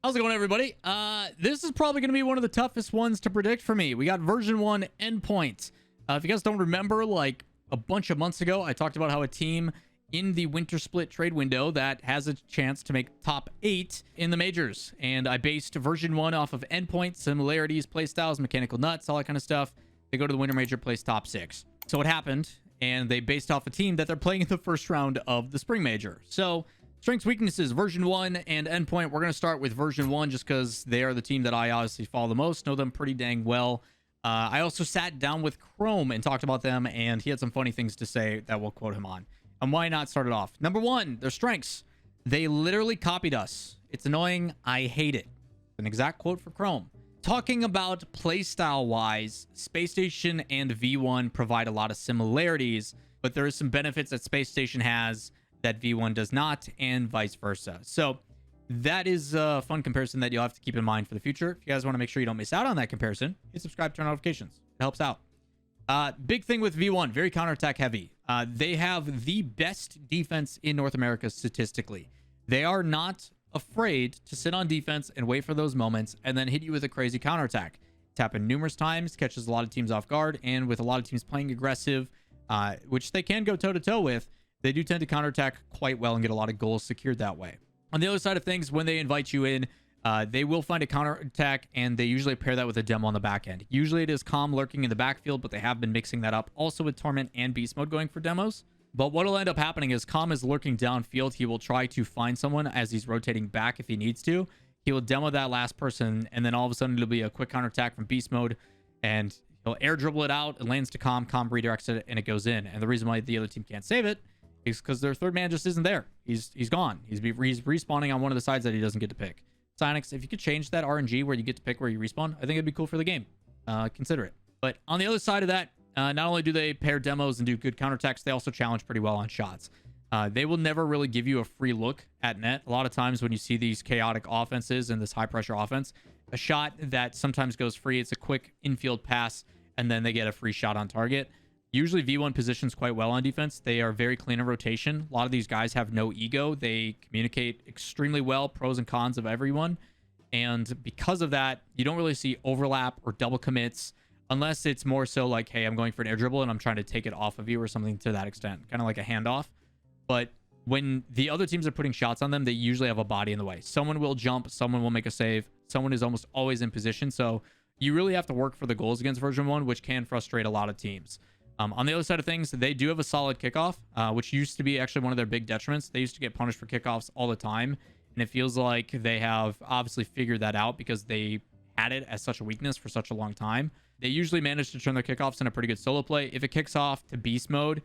How's it going, everybody? This is probably going to be one of the toughest ones to predict for me. We got version 1 Endpoint. If you guys don't remember, like a bunch of months ago, I talked about how a team in the winter split trade window that has a chance to make top 8 in the majors. And I based version 1 off of Endpoint, similarities, playstyles, mechanical nuts, all that kind of stuff. They go to the winter major, place top 6. So what happened? And they based off a team that they're playing in the first round of the spring major. So Strengths, Weaknesses, version 1 and Endpoint. We're going to start with version 1 just because they are the team that I obviously follow the most, know them pretty dang well. I also sat down with Chrome and talked about them, and he had some funny things to say that we'll quote him on. And why not start it off? Number 1, their strengths. They literally copied us. It's annoying. I hate it. An exact quote for Chrome. Talking about playstyle-wise, Space Station and V1 provide a lot of similarities, but there are some benefits that Space Station has that V1 does not, and vice versa. So that is a fun comparison that you'll have to keep in mind for the future. If you guys want to make sure you don't miss out on that comparison, hit subscribe, turn on notifications. It helps out. Big thing with V1, very counterattack heavy. They have the best defense in North America statistically. They are not afraid to sit on defense and wait for those moments and then hit you with a crazy counterattack. It's happened numerous times, catches a lot of teams off guard, and with a lot of teams playing aggressive, which they can go toe-to-toe with, they do tend to counterattack quite well and get a lot of goals secured that way. On the other side of things, when they invite you in, they will find a counterattack, and they usually pair that with a demo on the back end. Usually it is Calm lurking in the backfield, but they have been mixing that up also with Torment and Beast Mode going for demos. But what will end up happening is Calm is lurking downfield. He will try to find someone as he's rotating back if he needs to. He will demo that last person, and then all of a sudden it'll be a quick counterattack from Beast Mode, and he'll air dribble it out. It lands to Calm. Calm redirects it, and it goes in. And the reason why the other team can't save it is because their third man just isn't there. He's gone. He's respawning on one of the sides that he doesn't get to pick. Sonics, if you could change that RNG where you get to pick where you respawn, I think it'd be cool for the game. Consider it. But on the other side of that, not only do they pair demos and do good counterattacks, they also challenge pretty well on shots. They will never really give you a free look at net. A lot of times when you see these chaotic offenses and this high pressure offense, a shot that sometimes goes free, it's a quick infield pass, and then they get a free shot on target. Usually V1 positions quite well on defense. They are very clean in rotation. A lot of these guys have no ego. They communicate extremely well, pros and cons of everyone. And because of that, you don't really see overlap or double commits unless it's more so like, hey, I'm going for an air dribble and I'm trying to take it off of you or something to that extent. Kind of like a handoff. But when the other teams are putting shots on them, they usually have a body in the way. Someone will jump. Someone will make a save. Someone is almost always in position. So you really have to work for the goals against version 1, which can frustrate a lot of teams. On the other side of things, they do have a solid kickoff, which used to be actually one of their big detriments. They used to get punished for kickoffs all the time, and it feels like they have obviously figured that out because they had it as such a weakness for such a long time. They usually manage to turn their kickoffs in a pretty good solo play. If it kicks off to Beast Mode's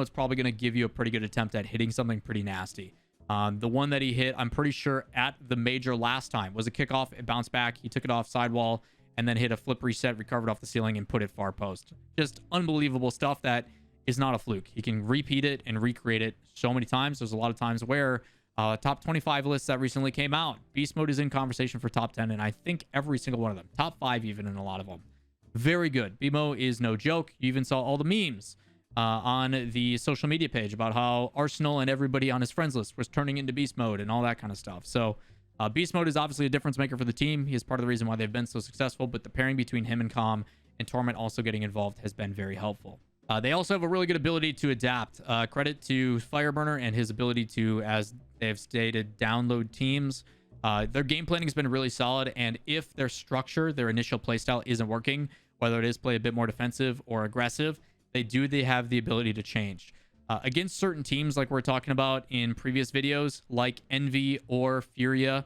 probably going to give you a pretty good attempt at hitting something pretty nasty. The one that he hit, I'm pretty sure at the major last time, was a kickoff. It bounced back. He took it off sidewall, and then hit a flip reset, recovered off the ceiling, and put it far post. Just unbelievable stuff that is not a fluke. He can repeat it and recreate it so many times. There's a lot of times where top 25 lists that recently came out, Beast Mode is in conversation for top 10, and I think every single one of them. Top 5 even in a lot of them. Very good. BMO is no joke. You even saw all the memes on the social media page about how Arsenal and everybody on his friends list was turning into Beast Mode and all that kind of stuff. So Beast Mode is obviously a difference maker for the team. He is part of the reason why they've been so successful, but the pairing between him and Calm and Torment also getting involved has been very helpful. They also have a really good ability to adapt. Credit to Fireburner and his ability to, as they've stated, download teams. Their game planning has been really solid, and if their structure, their initial playstyle isn't working, whether it is play a bit more defensive or aggressive, they have the ability to change. Against certain teams like we're talking about in previous videos, like Envy or Furia,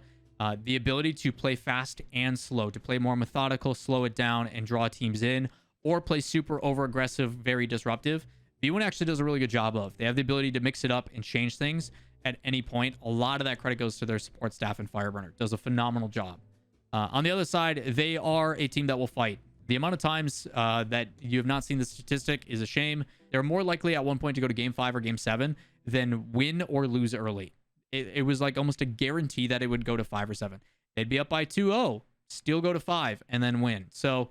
the ability to play fast and slow, to play more methodical, slow it down, and draw teams in, or play super over-aggressive, very disruptive, V1 actually does a really good job of. They have the ability to mix it up and change things at any point. A lot of that credit goes to their support staff, and Fireburner does a phenomenal job. On the other side, they are a team that will fight. The amount of times that you have not seen the statistic is a shame. They're more likely at one point to go to Game 5 or Game 7 than win or lose early. It was like almost a guarantee that it would go to 5 or 7. They'd be up by 2-0, still go to 5, and then win. So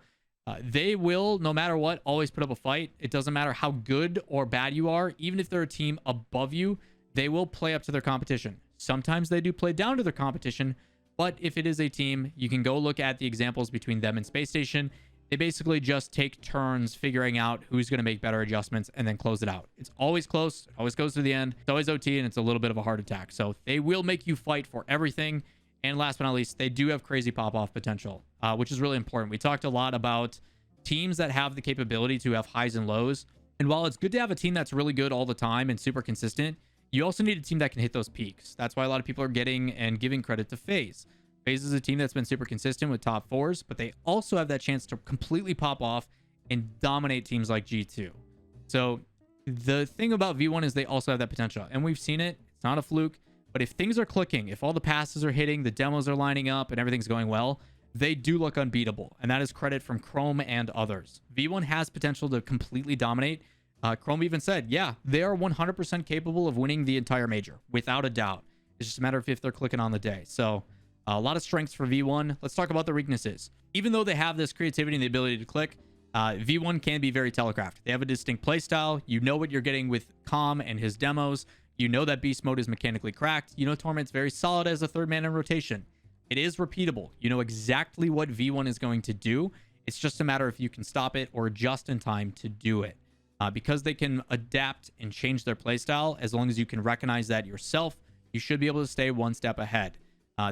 they will, no matter what, always put up a fight. It doesn't matter how good or bad you are. Even if they're a team above you, they will play up to their competition. Sometimes they do play down to their competition, But if it is a team, you can go look at the examples between them and Space Station. They basically just take turns figuring out who's going to make better adjustments and then close it out. It's always close. It always goes to the end. It's always OT, and it's a little bit of a heart attack. So they will make you fight for everything. And last but not least, they do have crazy pop-off potential, which is really important. We talked a lot about teams that have the capability to have highs and lows. And while it's good to have a team that's really good all the time and super consistent, you also need a team that can hit those peaks. That's why a lot of people are getting and giving credit to FaZe. FaZe is a team that's been super consistent with top fours, but they also have that chance to completely pop off and dominate teams like G2. So the thing about V1 is they also have that potential, and we've seen it. It's not a fluke, but if things are clicking, if all the passes are hitting, the demos are lining up, and everything's going well, they do look unbeatable, and that is credit from Chrome and others. V1 has potential to completely dominate. Chrome even said, yeah, they are 100% capable of winning the entire major, without a doubt. It's just a matter of if they're clicking on the day. So a lot of strengths for V1. Let's talk about the weaknesses. Even though they have this creativity and the ability to click, V1 can be very telegraphed. They have a distinct playstyle. You know what you're getting with Com and his demos. You know that beast mode is mechanically cracked. You know Torment's very solid as a third man in rotation. It is repeatable. You know exactly what V1 is going to do. It's just a matter if you can stop it or adjust in time to do it. Because they can adapt and change their playstyle, as long as you can recognize that yourself, you should be able to stay one step ahead.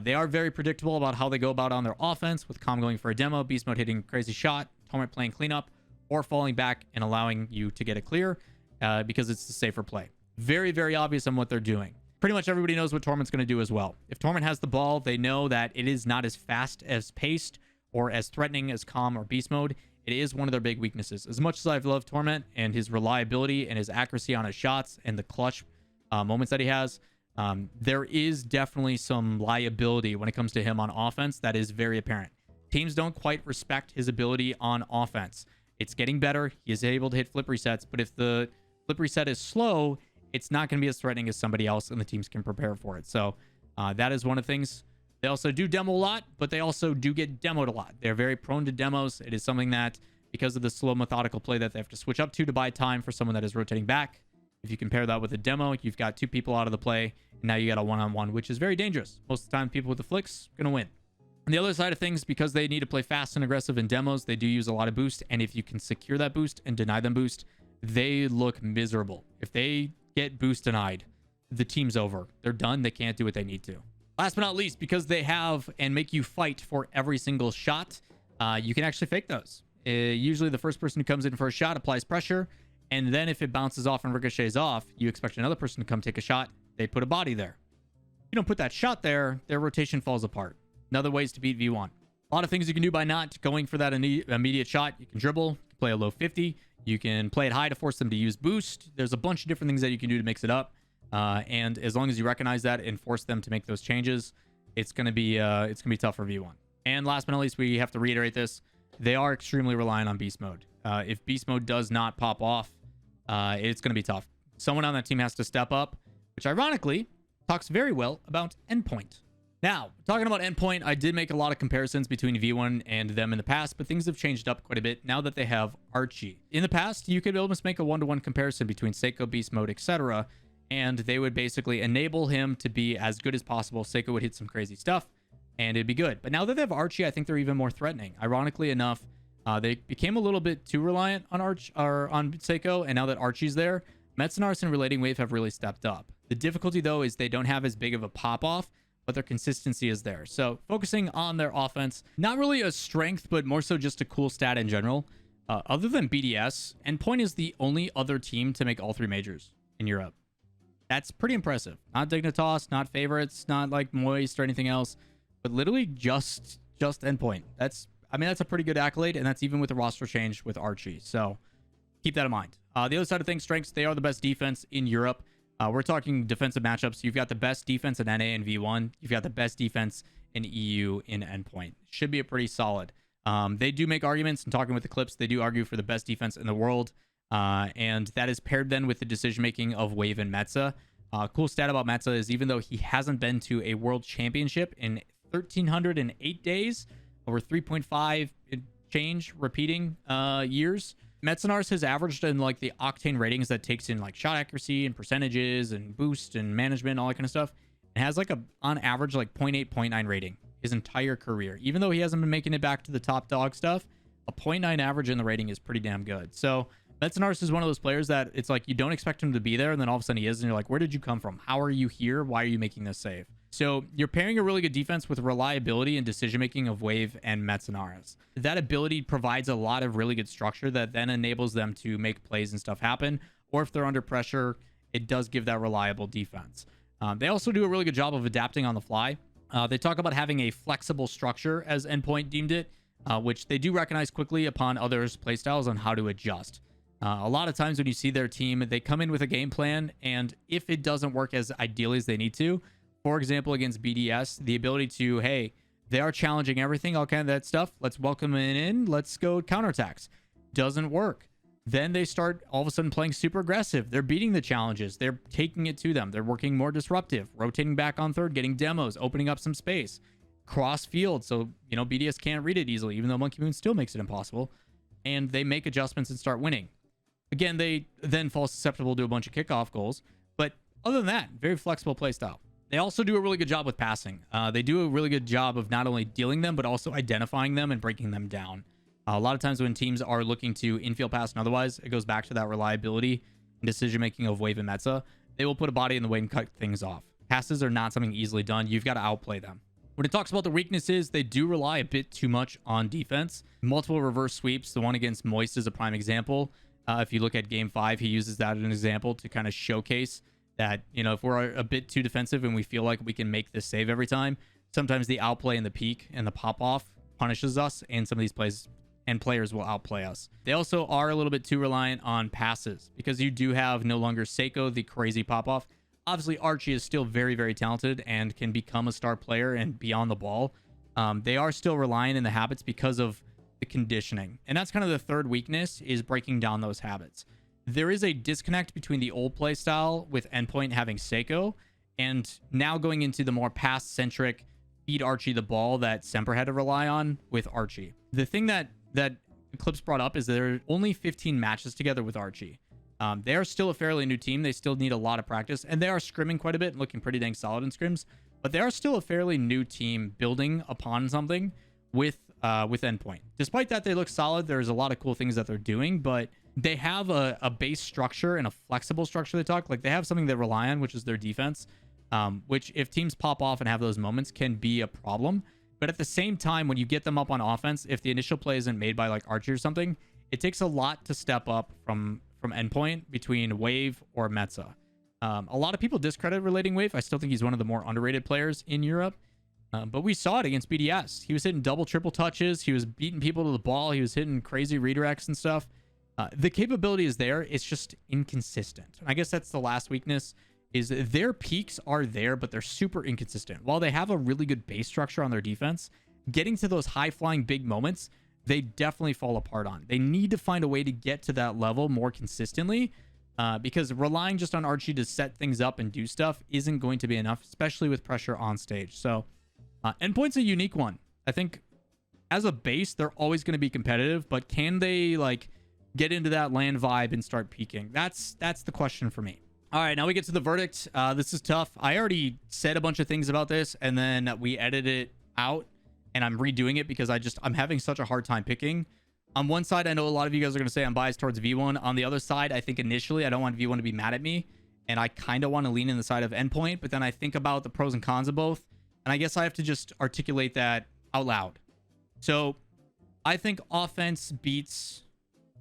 They are very predictable about how they go about on their offense, with Com going for a demo, beast mode hitting crazy shot, Torment playing cleanup, or falling back and allowing you to get a clear because it's the safer play. Very, very obvious on what they're doing. Pretty much everybody knows what Torment's going to do as well. If Torment has the ball, they know that it is not as fast as paced or as threatening as Com or beast mode. It is one of their big weaknesses. As much as I've loved Torment and his reliability and his accuracy on his shots and the clutch moments that he has, there is definitely some liability when it comes to him on offense that is very apparent. Teams don't quite respect his ability on offense. It's getting better. He is able to hit flip resets, but if the flip reset is slow, it's not going to be as threatening as somebody else, and the teams can prepare for it. So that is one of the things. They also do demo a lot, but they also do get demoed a lot. They're very prone to demos. It is something that, because of the slow methodical play that they have to switch up to buy time for someone that is rotating back. If you compare that with a demo, you've got two people out of the play, and now you got a one-on-one, which is very dangerous. Most of the time, people with the flicks are going to win. On the other side of things, because they need to play fast and aggressive in demos, they do use a lot of boost, and if you can secure that boost and deny them boost, they look miserable. If they get boost denied, the team's over. They're done. They can't do what they need to. Last but not least, because they have and make you fight for every single shot, you can actually fake those. Usually the first person who comes in for a shot applies pressure, and then if it bounces off and ricochets off, you expect another person to come take a shot. They put a body there. If you don't put that shot there, their rotation falls apart. Another ways to beat V1. A lot of things you can do by not going for that immediate shot. You can dribble, you can play a low 50, you can play it high to force them to use boost. There's a bunch of different things that you can do to mix it up. And as long as you recognize that and force them to make those changes, it's gonna be tough for V1. And last but not least, we have to reiterate this: they are extremely reliant on beast mode. If beast mode does not pop off, it's gonna be tough. Someone on that team has to step up, which ironically talks very well about Endpoint. Now, talking about Endpoint, I did make a lot of comparisons between V1 and them in the past, but things have changed up quite a bit now that they have Archie. In the past, you could almost make a one-to-one comparison between Seiko, beast mode, etc., and they would basically enable him to be as good as possible. Seiko would hit some crazy stuff, and it'd be good. But now that they have Archie, I think they're even more threatening. Ironically enough, they became a little bit too reliant on on Seiko, and now that Archie's there, Metzenars and Relating Wave have really stepped up. The difficulty, though, is they don't have as big of a pop-off, but their consistency is there. So focusing on their offense, not really a strength, but more so just a cool stat in general. Other than BDS, Endpoint is the only other team to make all three majors in Europe. That's pretty impressive. Not Dignitas, not Favorites, not like Moist or anything else, but literally just Endpoint. That's a pretty good accolade, and that's even with the roster change with Archie. So keep that in mind. The other side of things, strengths, they are the best defense in Europe. We're talking defensive matchups. You've got the best defense in NA and V1. You've got the best defense in EU in Endpoint. Should be a pretty solid. They do make arguments, and talking with the clips, they do argue for the best defense in the world. And that is paired then with the decision-making of Wave and Metza. Cool stat about Metza is even though he hasn't been to a world championship in 1,308 days, over 3.5 change repeating years, Metzenars has averaged in like the octane ratings that takes in like shot accuracy and percentages and boost and management, all that kind of stuff. It has like on average like 0.8, 0.9 rating. his entire career. Even though he hasn't been making it back to the top dog stuff, a 0.9 average in the rating is pretty damn good. So Metzenarz is one of those players that it's like you don't expect him to be there, and then all of a sudden he is, and you're like, where did you come from? How are you here? Why are you making this save? So you're pairing a really good defense with reliability and decision-making of Wave and Metzenarz. That ability provides a lot of really good structure that then enables them to make plays and stuff happen. Or if they're under pressure, it does give that reliable defense. They also do a really good job of adapting on the fly. They talk about having a flexible structure, as Endpoint deemed it, which they do recognize quickly upon others' playstyles on how to adjust. A lot of times when you see their team, they come in with a game plan, and if it doesn't work as ideally as they need to, for example, against BDS, the ability to, hey, they are challenging everything, all kind of that stuff. Let's welcome it in. Let's go counterattacks. Doesn't work. Then they start all of a sudden playing super aggressive. They're beating the challenges. They're taking it to them. They're working more disruptive, rotating back on third, getting demos, opening up some space, cross field. So, you know, BDS can't read it easily, even though Monkey Moon still makes it impossible. And they make adjustments and start winning. Again, they then fall susceptible to a bunch of kickoff goals. But other than that, very flexible play style. They also do a really good job with passing. They do a really good job of not only dealing them, but also identifying them and breaking them down. A lot of times when teams are looking to infield pass and otherwise, it goes back to that reliability and decision-making of Wave and Metza. They will put a body in the way and cut things off. Passes are not something easily done. You've got to outplay them. When it talks about the weaknesses, they do rely a bit too much on defense. Multiple reverse sweeps. The one against Moist is a prime example. If you look at Game 5, he uses that as an example to kind of showcase that, you know, if we're a bit too defensive and we feel like we can make this save every time, sometimes the outplay and the peak and the pop-off punishes us, and some of these plays and players will outplay us. They also are a little bit too reliant on passes because you do have no longer Seiko, the crazy pop-off. Obviously, Archie is still very, very talented and can become a star player and be on the ball. They are still reliant in the habits because of the conditioning. And that's kind of the third weakness, is breaking down those habits. There is a disconnect between the old play style with Endpoint having Seiko and now going into the more pass-centric feed Archie the ball that Semper had to rely on with Archie. The thing that Eclipse brought up is there are only 15 matches together with Archie. They are still a fairly new team. They still need a lot of practice, and they are scrimming quite a bit and looking pretty dang solid in scrims, but they are still a fairly new team building upon something with Endpoint. Despite that, they look solid. There's a lot of cool things that they're doing, but they have a base structure and a flexible structure. They talk like they have something they rely on, which is their defense, which if teams pop off and have those moments can be a problem. But at the same time, when you get them up on offense, if the initial play isn't made by like Archie or something, it takes a lot to step up from Endpoint between Wave or Metza. A lot of people discredit relating Wave. I still think he's one of the more underrated players in Europe. But we saw it against BDS. He was hitting double, triple touches. He was beating people to the ball. He was hitting crazy redirects and stuff. The capability is there. It's just inconsistent. And I guess that's the last weakness, is their peaks are there, but they're super inconsistent. While they have a really good base structure on their defense, getting to those high-flying big moments, they definitely fall apart on. They need to find a way to get to that level more consistently, because relying just on Archie to set things up and do stuff isn't going to be enough, especially with pressure on stage. So Endpoint's a unique one. I think as a base, they're always going to be competitive, but can they like get into that land vibe and start peaking? That's the question for me. All right, now we get to the verdict. This is tough. I already said a bunch of things about this, and then we edited it out, and I'm redoing it because I'm having such a hard time picking. On one side, I know a lot of you guys are going to say I'm biased towards V1. On the other side, I think initially I don't want V1 to be mad at me, and I kind of want to lean in the side of Endpoint, but then I think about the pros and cons of both, and I guess I have to just articulate that out loud. So I think offense beats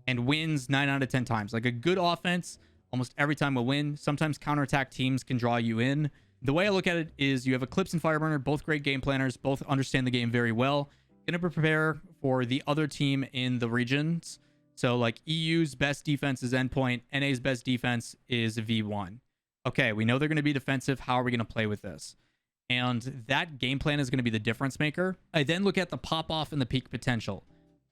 and wins 9 out of 10 times. Like a good offense almost every time will win. Sometimes counterattack teams can draw you in. The way I look at it is you have Eclipse and Fireburner, both great game planners, both understand the game very well. Going to prepare for the other team in the regions. So like EU's best defense is Endpoint. NA's best defense is V1. Okay, we know they're going to be defensive. How are we going to play with this? And that game plan is going to be the difference maker. I then look at the pop-off and the peak potential.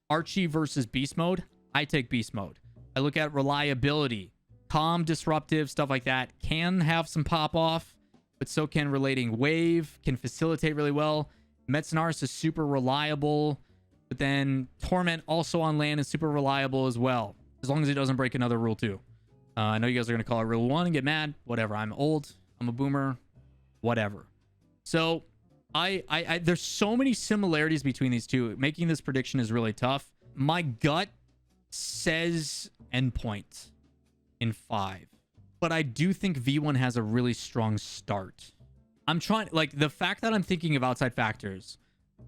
Archie versus Beast Mode. I take Beast Mode. I look at reliability. Calm, disruptive, stuff like that. Can have some pop-off, but so can relating Wave. Can facilitate really well. Metzenarz is super reliable. But then Torment also on land is super reliable as well. As long as he doesn't break another rule 2. I know you guys are going to call it rule 1 and get mad. Whatever. I'm old. I'm a boomer. Whatever. So There's so many similarities between these two. Making this prediction is really tough. My gut says Endpoint in 5, but I do think V1 has a really strong start. I'm trying, like, the fact that I'm thinking of outside factors,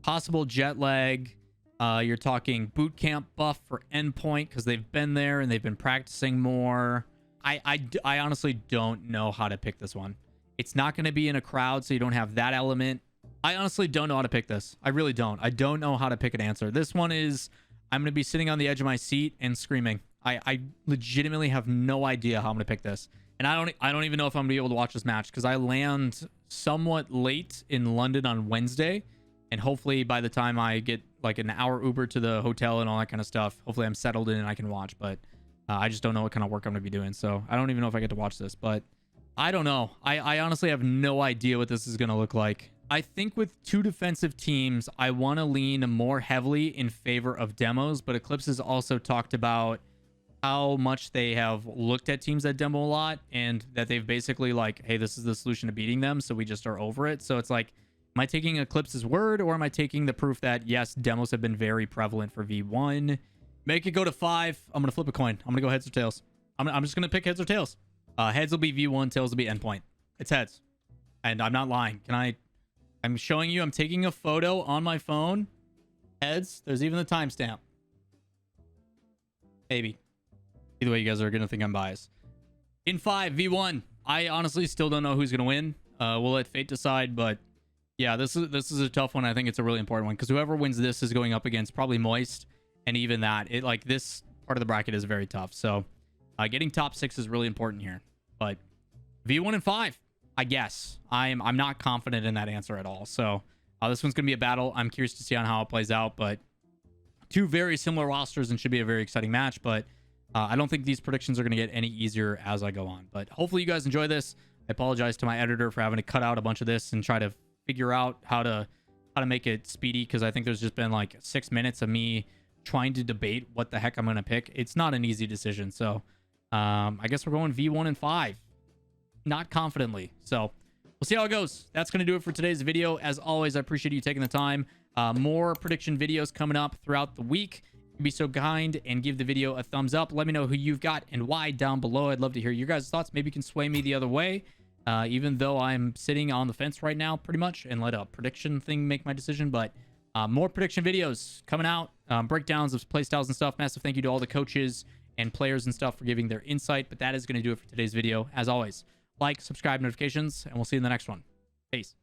possible jet lag. You're talking boot camp buff for Endpoint because they've been there and they've been practicing more. I honestly don't know how to pick this one. It's not going to be in a crowd, so you don't have that element. I honestly don't know how to pick this. I really don't. I don't know how to pick an answer. This one is, I'm going to be sitting on the edge of my seat and screaming. I legitimately have no idea how I'm going to pick this. And I don't even know if I'm going to be able to watch this match because I land somewhat late in London on Wednesday. And hopefully by the time I get like an hour Uber to the hotel and all that kind of stuff, hopefully I'm settled in and I can watch. But I just don't know what kind of work I'm going to be doing. So I don't even know if I get to watch this. But I don't know. I honestly have no idea what this is going to look like. I think with two defensive teams, I want to lean more heavily in favor of demos, but Eclipse has also talked about how much they have looked at teams that demo a lot and that they've basically like, hey, this is the solution to beating them, so we just are over it. So it's like, am I taking Eclipse's word or am I taking the proof that, yes, demos have been very prevalent for V1? Make it go to 5. I'm going to flip a coin. I'm going to go heads or tails. I'm just going to pick heads or tails. Heads will be V1, tails will be Endpoint. It's heads. And I'm not lying. I'm showing you, I'm taking a photo on my phone. Heads. There's even the timestamp. Maybe. Either way, you guys are going to think I'm biased. In 5, V1. I honestly still don't know who's going to win. We'll let fate decide, but yeah, this is a tough one. I think it's a really important one because whoever wins this is going up against probably Moist, and even that, this part of the bracket is very tough. So getting top 6 is really important here. But V1 and 5. I guess. I'm not confident in that answer at all. So this one's going to be a battle. I'm curious to see on how it plays out. But two very similar rosters and should be a very exciting match. But I don't think these predictions are going to get any easier as I go on. But hopefully you guys enjoy this. I apologize to my editor for having to cut out a bunch of this and try to figure out how to make it speedy. Because I think there's just been like 6 minutes of me trying to debate what the heck I'm going to pick. It's not an easy decision. So I guess we're going V1 and 5. Not confidently. So we'll see how it goes. That's going to do it for today's video. As always, I appreciate you taking the time. More prediction videos coming up throughout the week. Be so kind and give the video a thumbs up. Let me know who you've got and why down below. I'd love to hear your guys' thoughts. Maybe you can sway me the other way, even though I'm sitting on the fence right now pretty much, and let a prediction thing make my decision. But more prediction videos coming out, breakdowns of playstyles and stuff. Massive thank you to all the coaches and players and stuff for giving their insight. But that is going to do it for today's video. As always, like, subscribe, notifications, and we'll see you in the next one. Peace.